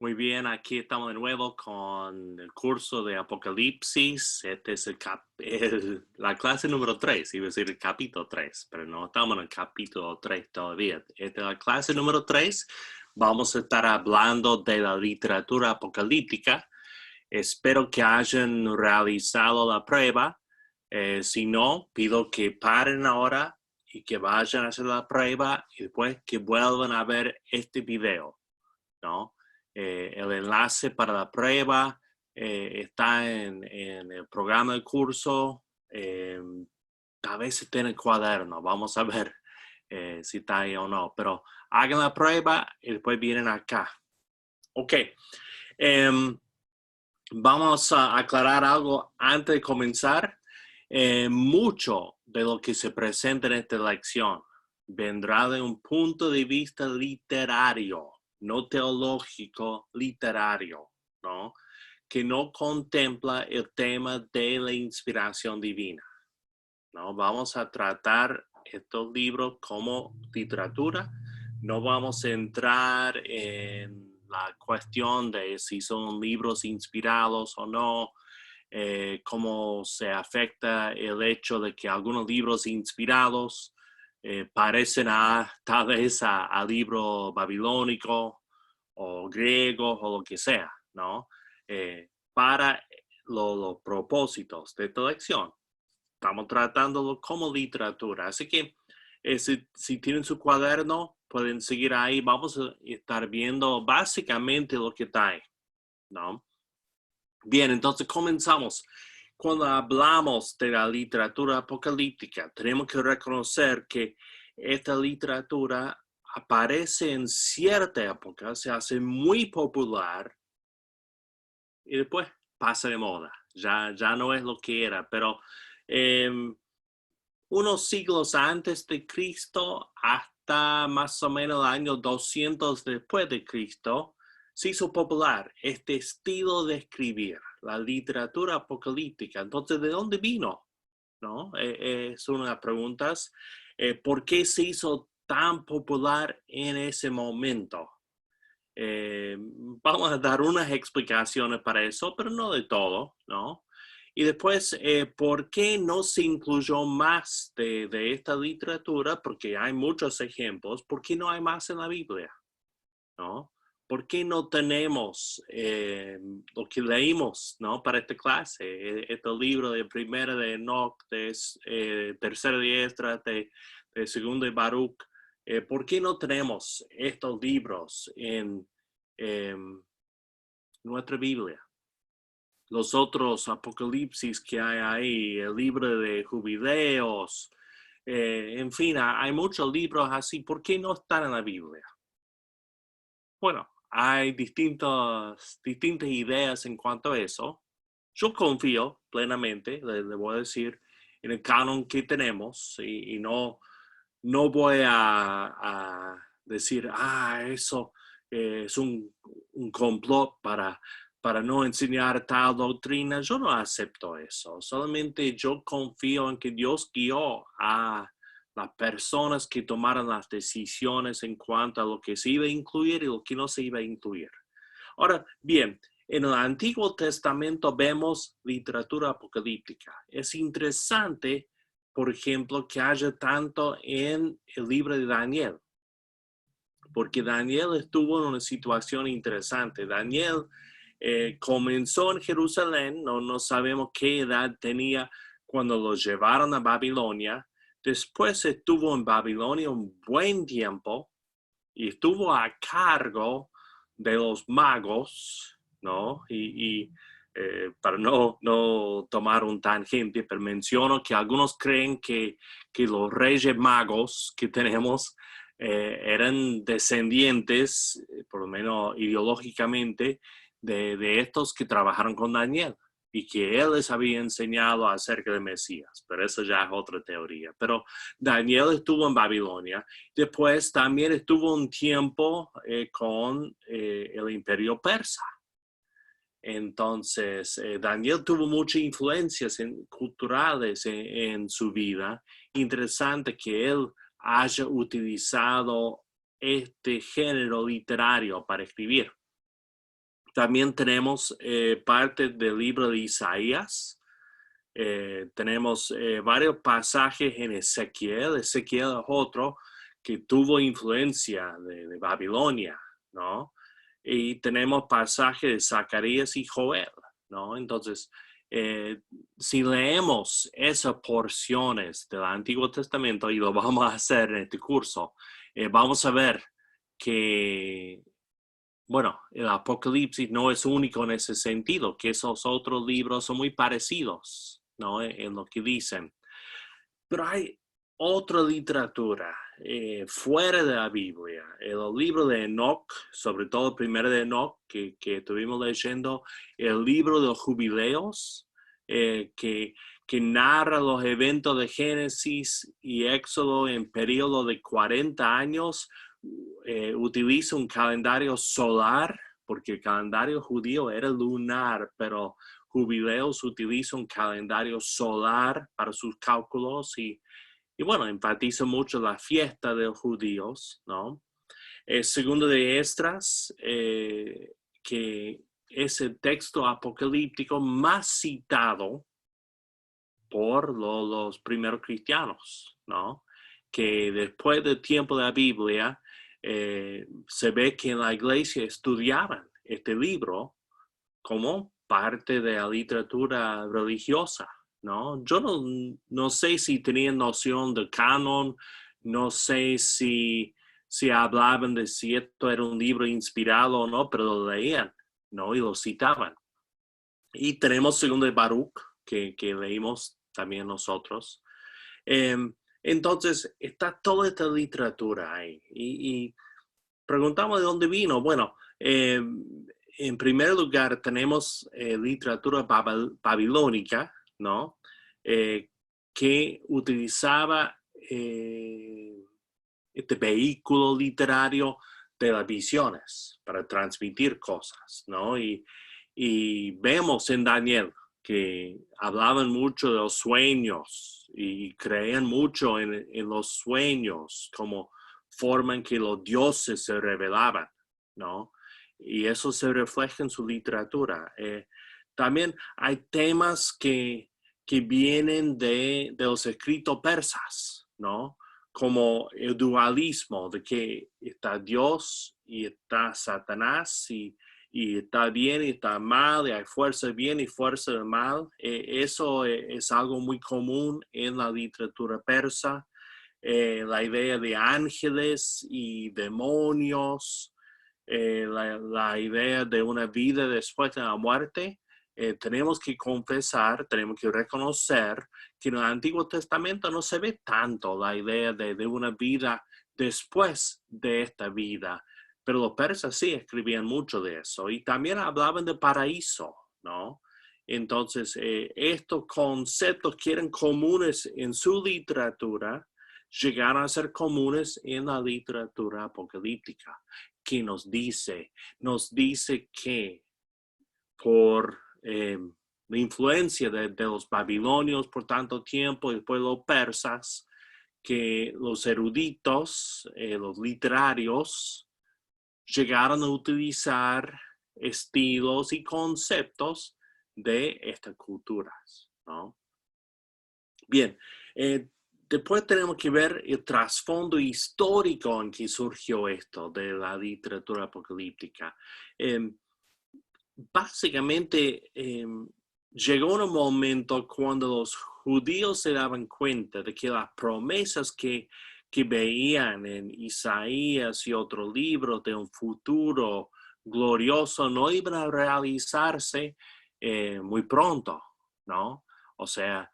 Muy bien, aquí estamos de nuevo con el curso de Apocalipsis. Este es la clase número 3, iba a decir el capítulo 3, pero no estamos en el capítulo 3 todavía. Esta es la clase número 3. Vamos a estar hablando de la literatura apocalíptica. Espero que hayan realizado la prueba. Si no, pido que paren ahora y que vayan a hacer la prueba y después que vuelvan a ver este video, ¿no? El enlace para la prueba está en el programa del curso. A veces tiene el cuaderno, vamos a ver si está ahí o no, pero hagan la prueba y después vienen acá. Ok, vamos a aclarar algo antes de comenzar. Mucho de lo que se presenta en esta lección vendrá de un punto de vista literario, no teológico, literario, ¿no? Que no contempla el tema de la inspiración divina, ¿no? Vamos a tratar estos libros como literatura. No vamos a entrar en la cuestión de si son libros inspirados o no, cómo se afecta el hecho de que algunos libros inspirados parecen tal vez a libro babilónico o griego o lo que sea, ¿no? Para los propósitos de esta lección. Estamos tratándolo como literatura. Así que si tienen su cuaderno, pueden seguir ahí. Vamos a estar viendo básicamente lo que está ahí, ¿no? Bien, entonces comenzamos. Cuando hablamos de la literatura apocalíptica, tenemos que reconocer que esta literatura aparece en cierta época, se hace muy popular y después pasa de moda. Ya no es lo que era, pero unos siglos antes de Cristo hasta más o menos el año 200 después de Cristo, se hizo popular este estilo de escribir, la literatura apocalíptica. Entonces, ¿de dónde vino? ¿No? Son unas preguntas. ¿Por qué se hizo tan popular en ese momento? Vamos a dar unas explicaciones para eso, pero no de todo, ¿no? Y después, ¿por qué no se incluyó más de esta literatura? Porque hay muchos ejemplos. ¿Por qué no hay más en la Biblia? ¿No? ¿Por qué no tenemos lo que leímos, ¿no? Para esta clase? Este libro de primera de Enoch, de tercera de Esdras, de segunda de Baruch. ¿Por qué no tenemos estos libros en nuestra Biblia? Los otros apocalipsis que hay ahí, el libro de jubileos, en fin, hay muchos libros así. ¿Por qué no están en la Biblia? Bueno, hay distintas ideas en cuanto a eso. Yo confío plenamente, le voy a decir, en el canon que tenemos y no voy a decir, eso es un complot para no enseñar tal doctrina. Yo no acepto eso. Solamente yo confío en que Dios guió a las personas que tomaron las decisiones en cuanto a lo que se iba a incluir y lo que no se iba a incluir. Ahora, bien, en el Antiguo Testamento vemos literatura apocalíptica. Es interesante, por ejemplo, que haya tanto en el libro de Daniel, porque Daniel estuvo en una situación interesante. Daniel comenzó en Jerusalén, no sabemos qué edad tenía cuando lo llevaron a Babilonia. Después estuvo en Babilonia un buen tiempo y estuvo a cargo de los magos, ¿no? Para no tomar un tangente, pero menciono que algunos creen que los reyes magos que tenemos eran descendientes, por lo menos ideológicamente, de estos que trabajaron con Daniel y que él les había enseñado acerca de Mesías, pero eso ya es otra teoría. Pero Daniel estuvo en Babilonia. Después también estuvo un tiempo con el imperio persa. Entonces, Daniel tuvo muchas influencias culturales en su vida. Interesante que él haya utilizado este género literario para escribir. También tenemos parte del libro de Isaías. Tenemos varios pasajes en Ezequiel. Ezequiel es otro que tuvo influencia de Babilonia, ¿no? Y tenemos pasajes de Zacarías y Joel, ¿no? Entonces, si leemos esas porciones del Antiguo Testamento, y lo vamos a hacer en este curso, vamos a ver que, bueno, el Apocalipsis no es único en ese sentido, que esos otros libros son muy parecidos, ¿no? En lo que dicen. Pero hay otra literatura fuera de la Biblia. El libro de Enoch, sobre todo el primero de Enoch que estuvimos leyendo, el libro de los jubileos, que narra los eventos de Génesis y Éxodo en periodo de 40 años, utiliza un calendario solar, porque el calendario judío era lunar, pero Jubileos utiliza un calendario solar para sus cálculos y bueno, enfatiza mucho la fiesta de los judíos, ¿no? Segundo de Esdras, que es el texto apocalíptico más citado por los primeros cristianos, ¿no? Que después del tiempo de la Biblia, se ve que en la iglesia estudiaban este libro como parte de la literatura religiosa, ¿no? Yo no sé si tenían noción de canon, no sé si hablaban de si esto era un libro inspirado o no, pero lo leían, ¿no? Y lo citaban. Y tenemos segundo de Baruch, que leímos también nosotros. Entonces, está toda esta literatura ahí. Y preguntamos de dónde vino. Bueno, en primer lugar tenemos literatura babilónica, ¿no? Que utilizaba este vehículo literario de las visiones para transmitir cosas, ¿no? Y vemos en Daniel que hablaban mucho de los sueños y creían mucho en los sueños como forma en que los dioses se revelaban, ¿no? Y eso se refleja en su literatura. También hay temas que vienen de los escritos persas, ¿no? Como el dualismo de que está Dios y está Satanás y está bien y está mal, y hay fuerza de bien y fuerza de mal. Eso es algo muy común en la literatura persa. La idea de ángeles y demonios, la idea de una vida después de la muerte. Tenemos que confesar, tenemos que reconocer que en el Antiguo Testamento no se ve tanto la idea de una vida después de esta vida, pero los persas sí escribían mucho de eso y también hablaban de paraíso, ¿no? Entonces, estos conceptos que eran comunes en su literatura llegaron a ser comunes en la literatura apocalíptica, que nos dice que por la influencia de los babilonios por tanto tiempo y después los persas, que los eruditos, los literarios, llegaron a utilizar estilos y conceptos de estas culturas, ¿no? Bien, después tenemos que ver el trasfondo histórico en que surgió esto de la literatura apocalíptica. Básicamente, llegó un momento cuando los judíos se daban cuenta de que las promesas que veían en Isaías y otros libros de un futuro glorioso no iban a realizarse muy pronto, ¿no? O sea,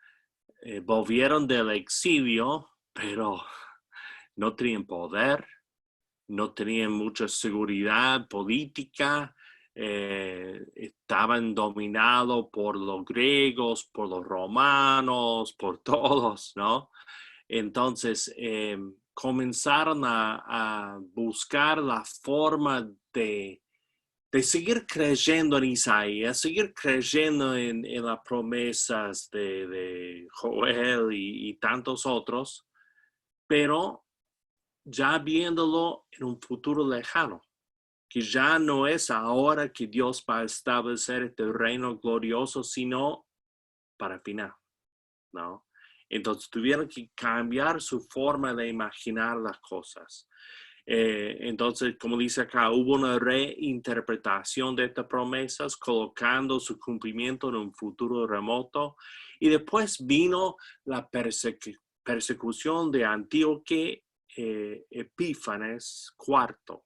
volvieron del exilio, pero no tenían poder, no tenían mucha seguridad política, estaban dominados por los griegos, por los romanos, por todos, ¿no? Entonces, comenzaron a buscar la forma de seguir creyendo en Isaías, seguir creyendo en las promesas de Joel y tantos otros, pero ya viéndolo en un futuro lejano, que ya no es ahora que Dios va a establecer este reino glorioso, sino para final, ¿no? Entonces tuvieron que cambiar su forma de imaginar las cosas. Entonces, como dice acá, hubo una reinterpretación de estas promesas, colocando su cumplimiento en un futuro remoto. Y después vino la persecución de Antíoco Epífanes IV,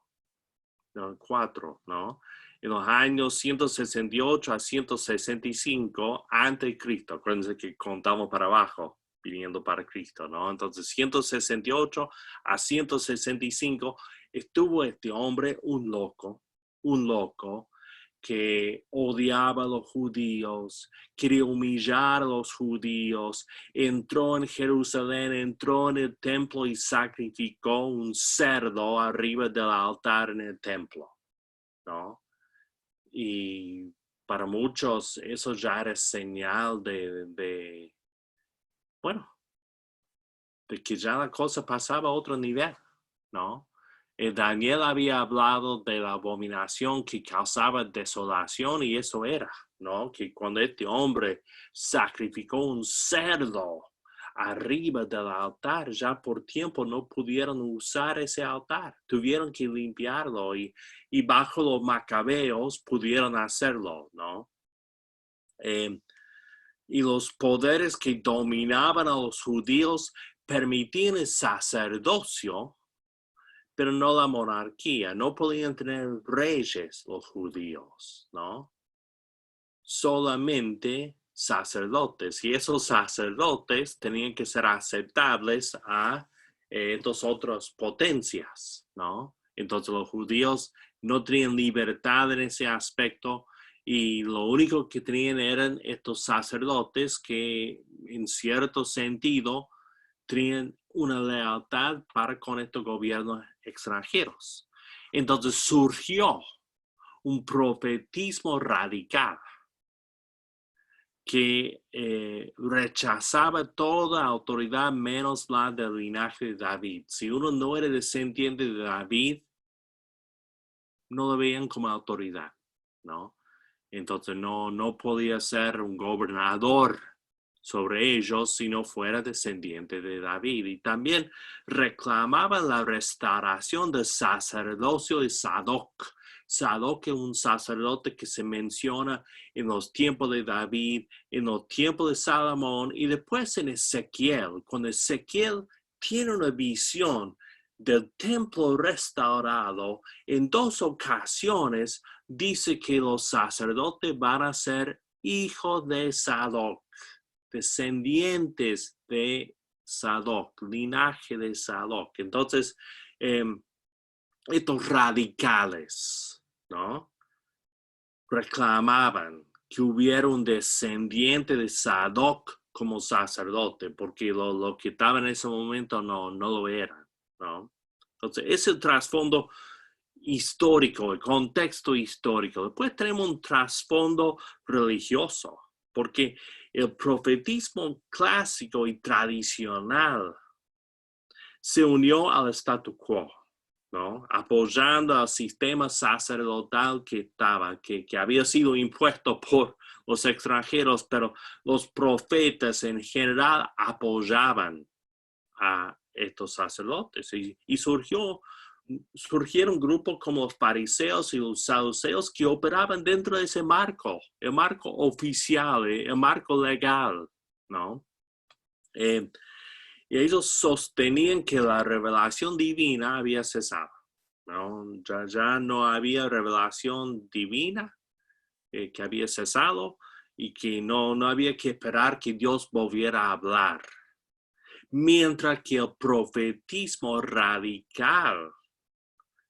¿no? 4, ¿no? En los años 168 a 165 antes de Cristo. Acuérdense que contamos para abajo, viniendo para Cristo, ¿no? Entonces, 168 a 165 estuvo este hombre, un loco, que odiaba a los judíos, quería humillar a los judíos, entró en Jerusalén, entró en el templo y sacrificó un cerdo arriba del altar en el templo, ¿no? Y para muchos eso ya era señal bueno, de que ya la cosa pasaba a otro nivel, ¿no? Daniel había hablado de la abominación que causaba desolación y eso era, ¿no? Que cuando este hombre sacrificó un cerdo arriba del altar, ya por tiempo no pudieron usar ese altar, tuvieron que limpiarlo y bajo los macabeos pudieron hacerlo, ¿no? Y los poderes que dominaban a los judíos permitían el sacerdocio, pero no la monarquía. No podían tener reyes los judíos, ¿no? Solamente sacerdotes. Y esos sacerdotes tenían que ser aceptables a estas otras potencias, ¿no? Entonces los judíos no tenían libertad en ese aspecto y lo único que tenían eran estos sacerdotes que en cierto sentido tenían una lealtad para con estos gobiernos extranjeros. Entonces surgió un profetismo radical que rechazaba toda autoridad menos la del linaje de David. Si uno no era descendiente de David, no lo veían como autoridad, ¿no? Entonces no podía ser un gobernador sobre ellos si no fuera descendiente de David. Y también reclamaban la restauración del sacerdocio de Sadoc. Sadoc es un sacerdote que se menciona en los tiempos de David, en los tiempos de Salomón y después en Ezequiel. Cuando Ezequiel tiene una visión del templo restaurado, en 2 ocasiones dice que los sacerdotes van a ser hijos de Sadoc, descendientes de Sadoc, linaje de Sadoc. Entonces, estos radicales, ¿no? Reclamaban que hubiera un descendiente de Sadoc como sacerdote, porque lo que estaba en ese momento no lo eran, ¿no? Entonces, ese es el trasfondo histórico, el contexto histórico. Después tenemos un trasfondo religioso, porque el profetismo clásico y tradicional se unió al statu quo, ¿no? Apoyando al sistema sacerdotal que había sido impuesto por los extranjeros, pero los profetas en general apoyaban a estos sacerdotes y surgieron grupos como los fariseos y los saduceos que operaban dentro de ese marco, el marco oficial, el marco legal, ¿no? Y ellos sostenían que la revelación divina había cesado, ¿no? Ya no había revelación divina, que había cesado y que no había que esperar que Dios volviera a hablar. Mientras que el profetismo radical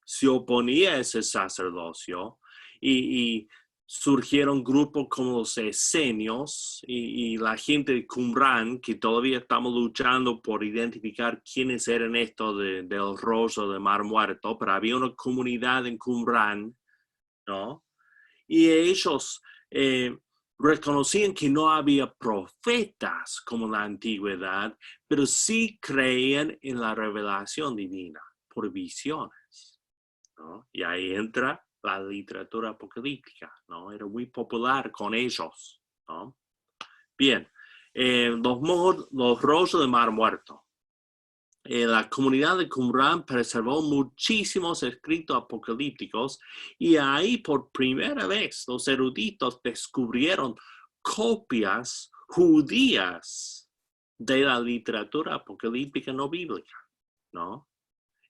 se oponía a ese sacerdocio y surgieron grupos como los esenios y la gente de Qumran, que todavía estamos luchando por identificar quiénes eran estos del Rojo del Mar Muerto, pero había una comunidad en Qumran, ¿no? Y ellos reconocían que no había profetas como en la antigüedad, pero sí creían en la revelación divina por visiones, ¿no? Y ahí entra la literatura apocalíptica, ¿no? Era muy popular con ellos, ¿no? Bien, los rollos del Mar Muerto. La comunidad de Qumran preservó muchísimos escritos apocalípticos y ahí por primera vez los eruditos descubrieron copias judías de la literatura apocalíptica no bíblica, ¿no?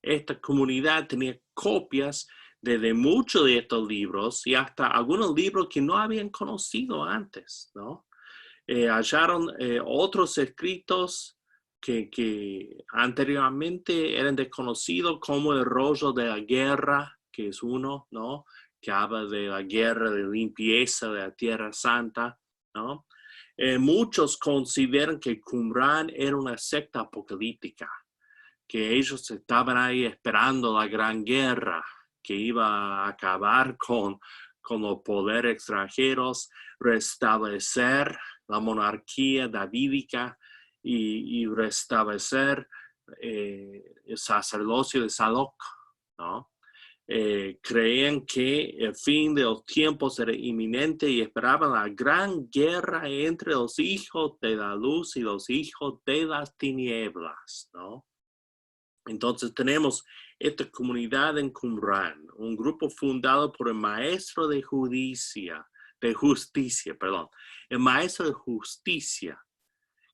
Esta comunidad tenía copias de muchos de estos libros y hasta algunos libros que no habían conocido antes, ¿no? Hallaron otros escritos que anteriormente eran desconocidos, como el rollo de la guerra, que es uno, ¿no? Que habla de la guerra de limpieza de la Tierra Santa, ¿no? Muchos consideran que Qumran era una secta apocalíptica, que ellos estaban ahí esperando la gran guerra que iba a acabar con los poderes extranjeros, restablecer la monarquía davídica y restablecer el sacerdocio de Sadoc, ¿no? Creían que el fin de los tiempos era inminente y esperaban la gran guerra entre los hijos de la luz y los hijos de las tinieblas, ¿no? Entonces tenemos esta comunidad en Qumran, un grupo fundado por el maestro de justicia, el maestro de justicia,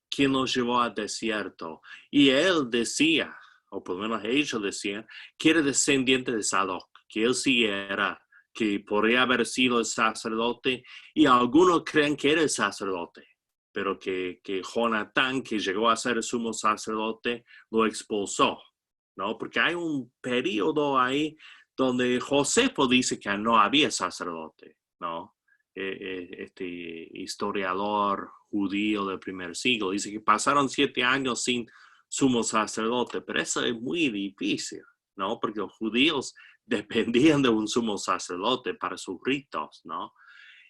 quien nos llevó al desierto. Y él decía, o por lo menos ellos decían, que era descendiente de Sadoc, que él sí era, que podría haber sido el sacerdote, y algunos creen que era el sacerdote, pero que Jonatán, que llegó a ser el sumo sacerdote, lo expulsó, ¿no? Porque hay un periodo ahí donde Josefo dice que no había sacerdote, ¿no? Este historiador judío del primer siglo dice que pasaron 7 años sin sumo sacerdote, pero eso es muy difícil, ¿no? Porque los judíos dependían de un sumo sacerdote para sus ritos, ¿no?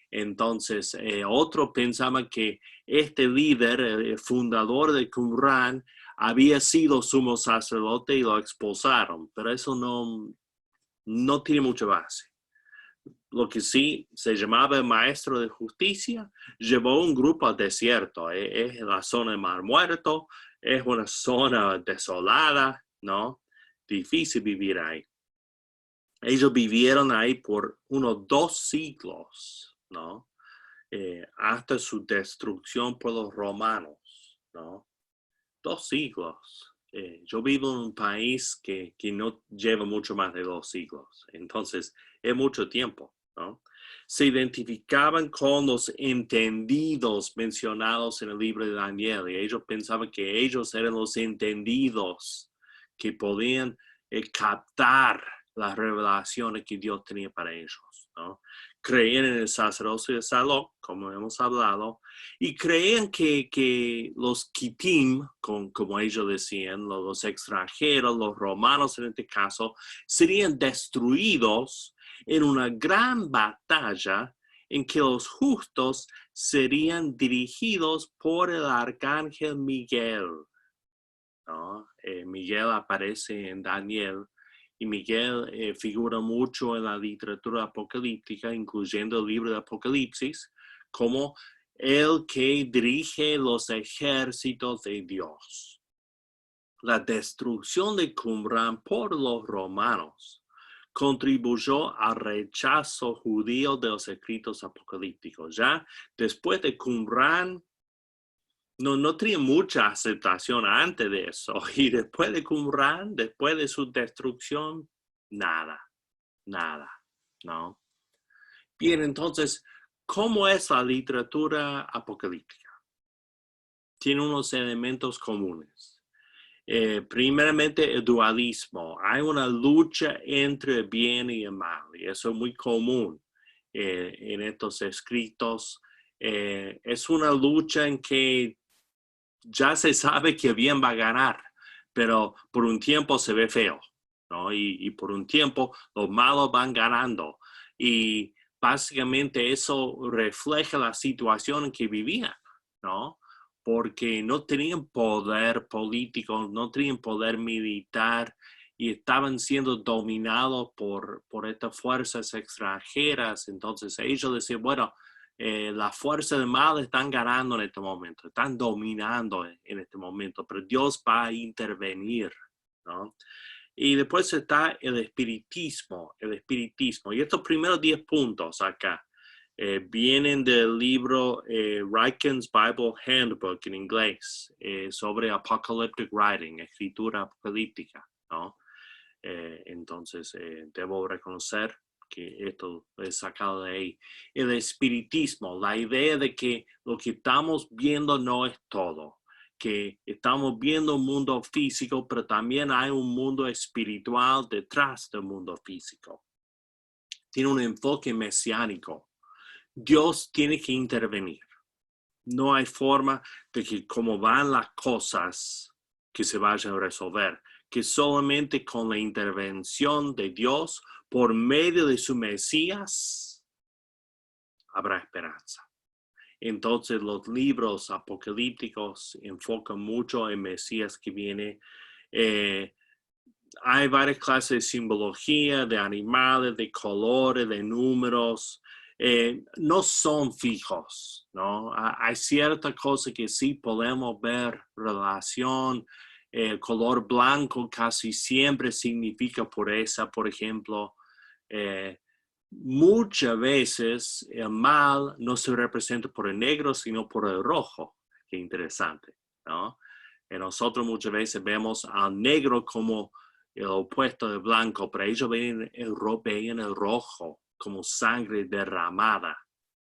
Entonces, otros pensaban que este líder, el fundador de Qumran, había sido sumo sacerdote y lo expulsaron, pero eso no tiene mucha base. Lo que sí se llamaba el maestro de justicia, llevó un grupo al desierto. Es la zona del Mar Muerto, es una zona desolada, ¿no? Difícil vivir ahí. Ellos vivieron ahí por unos 2 siglos, ¿no? Hasta su destrucción por los romanos, ¿no? 2 siglos. Yo vivo en un país que no lleva mucho más de 2 siglos, entonces es mucho tiempo, ¿no? Se identificaban con los entendidos mencionados en el libro de Daniel y ellos pensaban que ellos eran los entendidos que podían captar las revelaciones que Dios tenía para ellos, ¿no? Creían en el sacerdocio de Sadoc, como hemos hablado, y creían que los Kitim, como ellos decían, los extranjeros, los romanos en este caso, serían destruidos en una gran batalla en que los justos serían dirigidos por el arcángel Miguel, ¿no? Miguel aparece en Daniel y Miguel figura mucho en la literatura apocalíptica, incluyendo el libro de Apocalipsis, como el que dirige los ejércitos de Dios. La destrucción de Qumran por los romanos contribuyó al rechazo judío de los escritos apocalípticos. Ya después de Qumran, no tenía mucha aceptación antes de eso. Y después de Qumran, después de su destrucción, nada, ¿no? Bien, entonces, ¿cómo es la literatura apocalíptica? Tiene unos elementos comunes. Primeramente, el dualismo. Hay una lucha entre el bien y el mal, y eso es muy común en estos escritos. Es una lucha en que ya se sabe que el bien va a ganar, pero por un tiempo se ve feo, ¿no? Y por un tiempo los malos van ganando. Y básicamente eso refleja la situación en que vivían, ¿no? Porque no tenían poder político, no tenían poder militar y estaban siendo dominados por estas fuerzas extranjeras. Entonces ellos decían, bueno, las fuerzas del mal están ganando en este momento, están dominando en este momento, pero Dios va a intervenir, ¿no? Y después está el espiritismo. Y estos primeros 10 puntos acá vienen del libro Ryken's Bible Handbook en inglés sobre apocalyptic writing, escritura apocalíptica, ¿no? Entonces, debo reconocer que esto es sacado de ahí. El espiritismo, la idea de que lo que estamos viendo no es todo, que estamos viendo un mundo físico, pero también hay un mundo espiritual detrás del mundo físico. Tiene un enfoque mesiánico. Dios tiene que intervenir. No hay forma de que como van las cosas que se vayan a resolver, que solamente con la intervención de Dios por medio de su Mesías habrá esperanza. Entonces los libros apocalípticos enfocan mucho en Mesías que viene. Hay varias clases de simbología, de animales, de colores, de números. No son fijos, ¿no? Hay ciertas cosas que sí podemos ver relación. El color blanco casi siempre significa pureza, por ejemplo. Muchas veces el mal no se representa por el negro, sino por el rojo. Qué interesante, ¿no? Nosotros muchas veces vemos al negro como el opuesto del blanco, pero ellos veían el rojo como sangre derramada,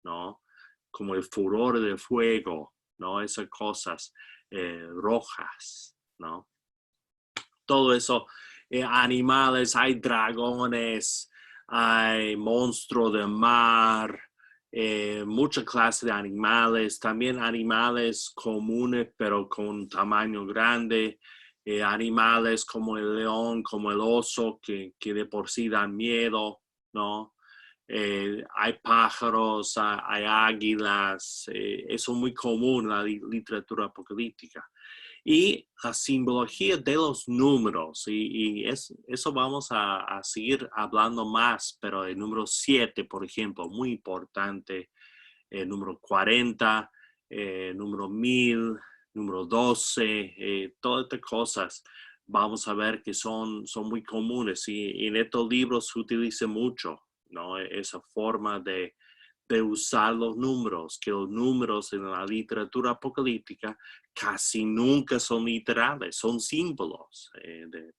¿no? Como el furor del fuego, ¿no? Esas cosas rojas, ¿no? Todo eso, animales, hay dragones, hay monstruos del mar, muchas clases de animales, también animales comunes pero con tamaño grande, animales como el león, como el oso, que de por sí dan miedo, ¿no? Hay pájaros, hay águilas, eso es muy común en la literatura apocalíptica. Y la simbología de los números, eso vamos a seguir hablando más, pero el número 7, por ejemplo, muy importante, el número 40, número 1000, número 12, todas estas cosas vamos a ver que son muy comunes y en estos libros se utiliza mucho, ¿no? Esa forma de usar los números, que los números en la literatura apocalíptica casi nunca son literales, son símbolos.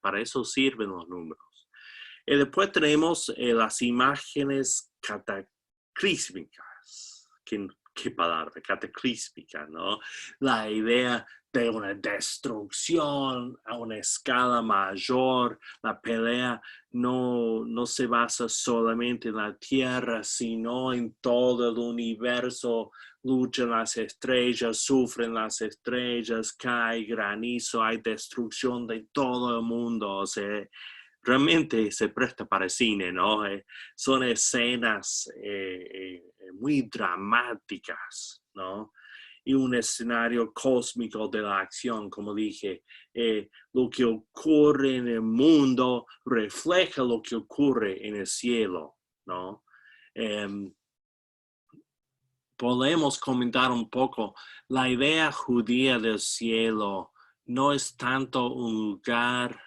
Para eso sirven los números. Y después tenemos las imágenes cataclísmicas. ¿Qué palabra? Cataclísmica, ¿no? La idea de una destrucción a una escala mayor. La pelea no se basa solamente en la Tierra, sino en todo el universo. Luchan las estrellas, sufren las estrellas, cae granizo, hay destrucción de todo el mundo. O sea, realmente se presta para el cine, ¿no? Son escenas muy dramáticas, ¿no? Y un escenario cósmico de la acción, como dije, lo que ocurre en el mundo refleja lo que ocurre en el cielo, ¿no? Podemos comentar un poco, la idea judía del cielo no es tanto un lugar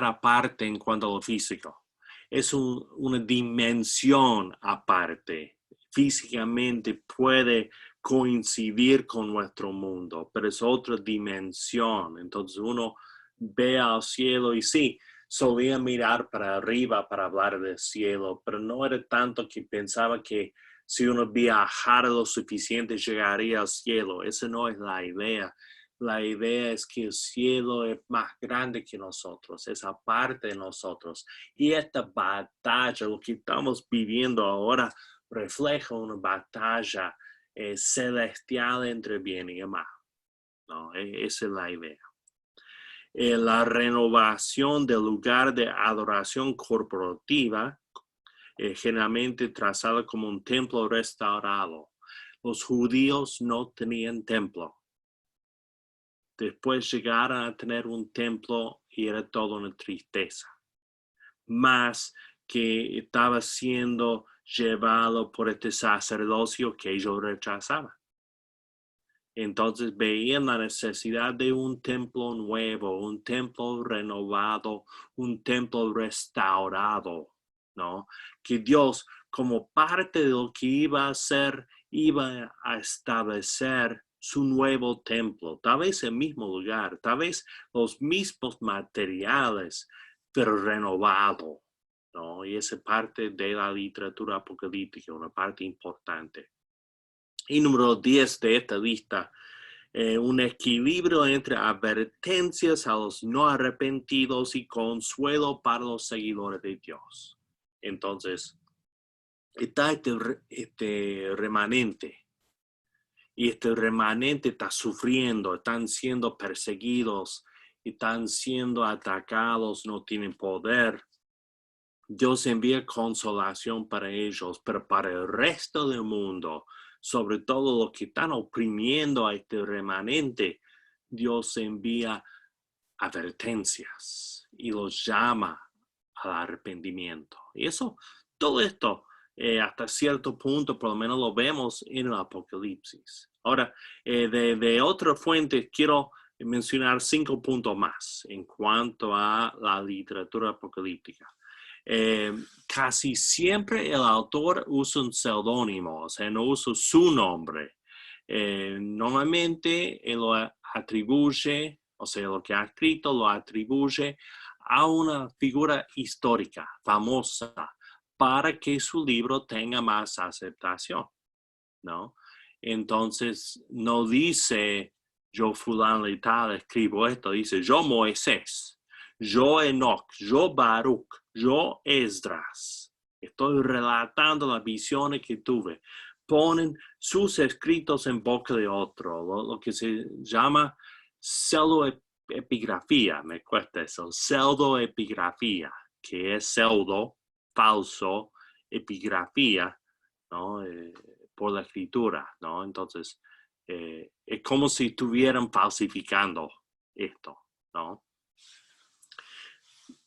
aparte en cuanto a lo físico. Es una dimensión aparte. Físicamente puede coincidir con nuestro mundo, pero es otra dimensión. Entonces uno ve al cielo y sí, solía mirar para arriba para hablar del cielo, pero no era tanto que pensaba que si uno viajara lo suficiente llegaría al cielo. Esa no es la idea. La idea es que el cielo es más grande que nosotros, es aparte de nosotros. Y esta batalla, lo que estamos viviendo ahora, refleja una batalla celestial entre bien y mal, ¿no? Esa es la idea. La renovación del lugar de adoración corporativa, generalmente trazada como un templo restaurado. Los judíos no tenían templo. después llegaron a tener un templo y era toda una tristeza. Más que estaba siendo llevado por este sacerdocio que ellos rechazaban. Entonces veían la necesidad de un templo nuevo, un templo renovado, un templo restaurado, ¿no? Que Dios, como parte de lo que iba a hacer, iba a establecer su nuevo templo, tal vez el mismo lugar, tal vez los mismos materiales, pero renovado, ¿no? Y esa parte de la literatura apocalíptica, una parte importante. Y número 10 de esta lista, un equilibrio entre advertencias a los no arrepentidos y consuelo para los seguidores de Dios. Entonces, está este remanente. Y este remanente está sufriendo, están siendo perseguidos, están siendo atacados, no tienen poder. Dios envía consolación para ellos, pero para el resto del mundo, sobre todo los que están oprimiendo a este remanente, Dios envía advertencias y los llama al arrepentimiento. Y eso, todo esto, hasta cierto punto, por lo menos lo vemos en el Apocalipsis. Ahora, de otra fuente, quiero mencionar 5 puntos más en cuanto a la literatura apocalíptica. Casi siempre el autor usa un seudónimo, o sea, no usa su nombre. Normalmente él lo atribuye, o sea, lo que ha escrito lo atribuye a una figura histórica, famosa, para que su libro tenga más aceptación, ¿no? Entonces, no dice, yo fulano y tal escribo esto, dice, yo Moisés, yo Enoch, yo Baruch, yo Esdras. Estoy relatando las visiones que tuve. Ponen sus escritos en boca de otro, lo que se llama pseudoepigrafía, me cuesta eso, pseudoepigrafía, que es pseudo, falso, epigrafía, ¿no? Por la escritura, ¿no? Entonces, es como si estuvieran falsificando esto, ¿no?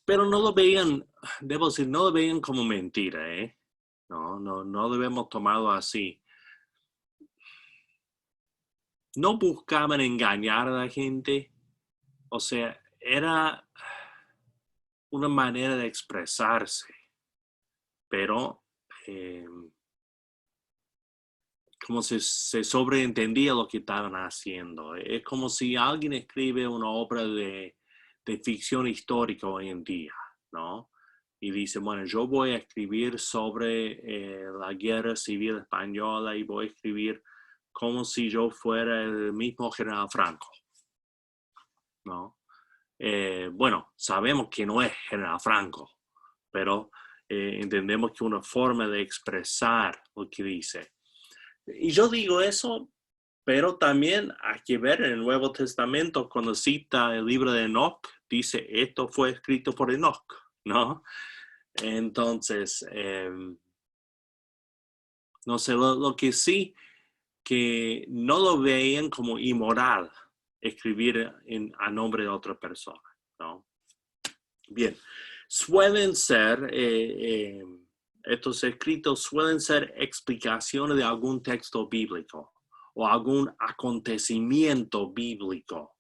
Pero no lo veían, debo decir, no lo veían como mentira, ¿eh? No debemos tomarlo así. No buscaban engañar a la gente, o sea, era una manera de expresarse, pero como se sobreentendía lo que estaban haciendo. Es como si alguien escribe una obra de ficción histórica hoy en día, ¿no? Y dice, bueno, yo voy a escribir sobre la guerra civil española y voy a escribir como si yo fuera el mismo general Franco, ¿no? Bueno, sabemos que no es general Franco, pero entendemos que es una forma de expresar lo que dice. Y yo digo eso, pero también hay que ver en el Nuevo Testamento cuando cita el libro de Enoch, dice, esto fue escrito por Enoch, ¿no? Entonces, no sé, lo que sí, que no lo veían como inmoral escribir a nombre de otra persona, ¿no? Bien, suelen ser, estos escritos suelen ser explicaciones de algún texto bíblico o algún acontecimiento bíblico,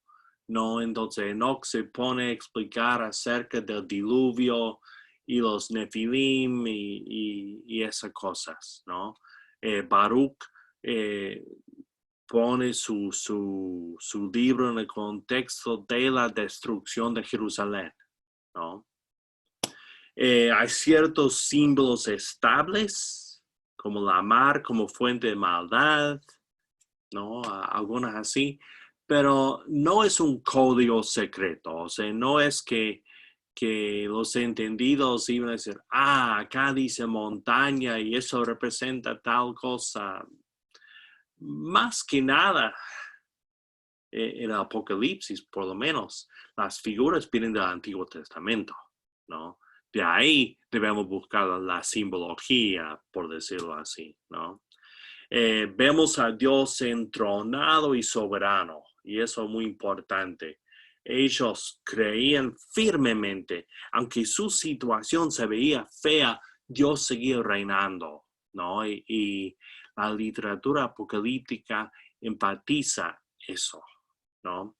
¿no? Entonces Enoch se pone a explicar acerca del diluvio y los nefilim y esas cosas, ¿no? Baruch pone su libro en el contexto de la destrucción de Jerusalén, ¿no? Hay ciertos símbolos estables, como la mar como fuente de maldad, ¿no? Algunas así, pero no es un código secreto, o sea, no es que los entendidos iban a decir, acá dice montaña y eso representa tal cosa. Más que nada, en el Apocalipsis, por lo menos, las figuras vienen del Antiguo Testamento, ¿no? De ahí debemos buscar la simbología, por decirlo así, ¿no? Vemos a Dios entronado y soberano. y eso es muy importante. Ellos creían firmemente, aunque su situación se veía fea, Dios seguía reinando, ¿no? Y la literatura apocalíptica enfatiza eso, ¿no?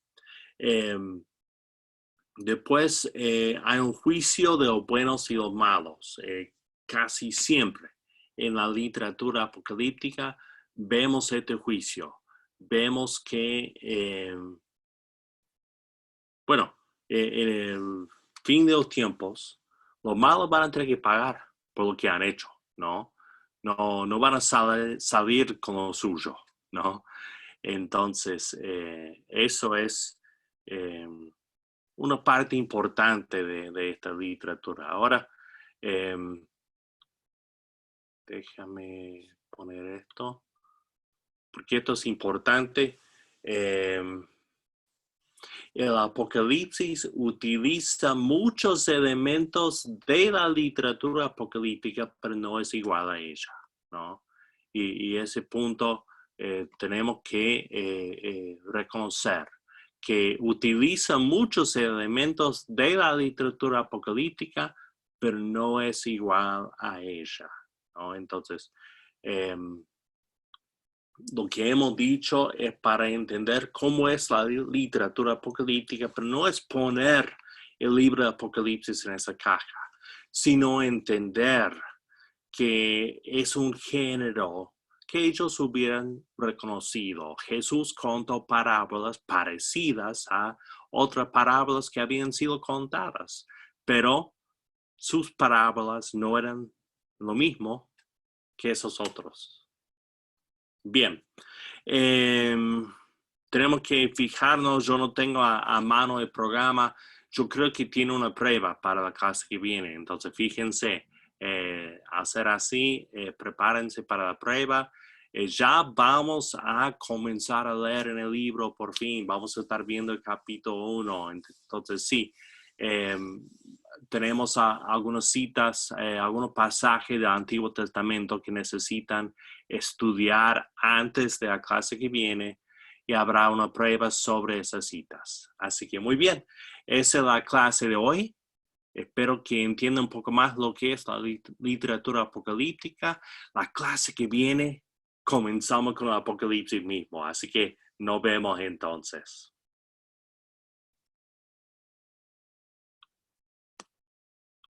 Después hay un juicio de los buenos y los malos. Casi siempre en la literatura apocalíptica vemos este juicio. Vemos que, en el fin de los tiempos, los malos van a tener que pagar por lo que han hecho, ¿no? No van a salir con lo suyo, ¿no? Entonces, eso es una parte importante de esta literatura. Ahora, déjame poner esto, porque esto es importante. El Apocalipsis utiliza muchos elementos de la literatura apocalíptica, pero no es igual a ella, ¿no? Y ese punto tenemos que reconocer que utiliza muchos elementos de la literatura apocalíptica, pero no es igual a ella, ¿no? Entonces, lo que hemos dicho es para entender cómo es la literatura apocalíptica, pero no es poner el libro de Apocalipsis en esa caja, sino entender que es un género que ellos hubieran reconocido. Jesús contó parábolas parecidas a otras parábolas que habían sido contadas, pero sus parábolas no eran lo mismo que esos otros. Bien. Tenemos que fijarnos, yo no tengo a mano el programa, yo creo que tiene una prueba para la clase que viene, entonces fíjense, hacer así, prepárense para la prueba. Ya vamos a comenzar a leer en el libro por fin, vamos a estar viendo el capítulo 1, entonces sí, tenemos algunas citas, algunos pasajes del Antiguo Testamento que necesitan estudiar antes de la clase que viene y habrá una prueba sobre esas citas. Así que muy bien, esa es la clase de hoy. Espero que entiendan un poco más lo que es la literatura apocalíptica. La clase que viene comenzamos con el Apocalipsis mismo, así que nos vemos entonces.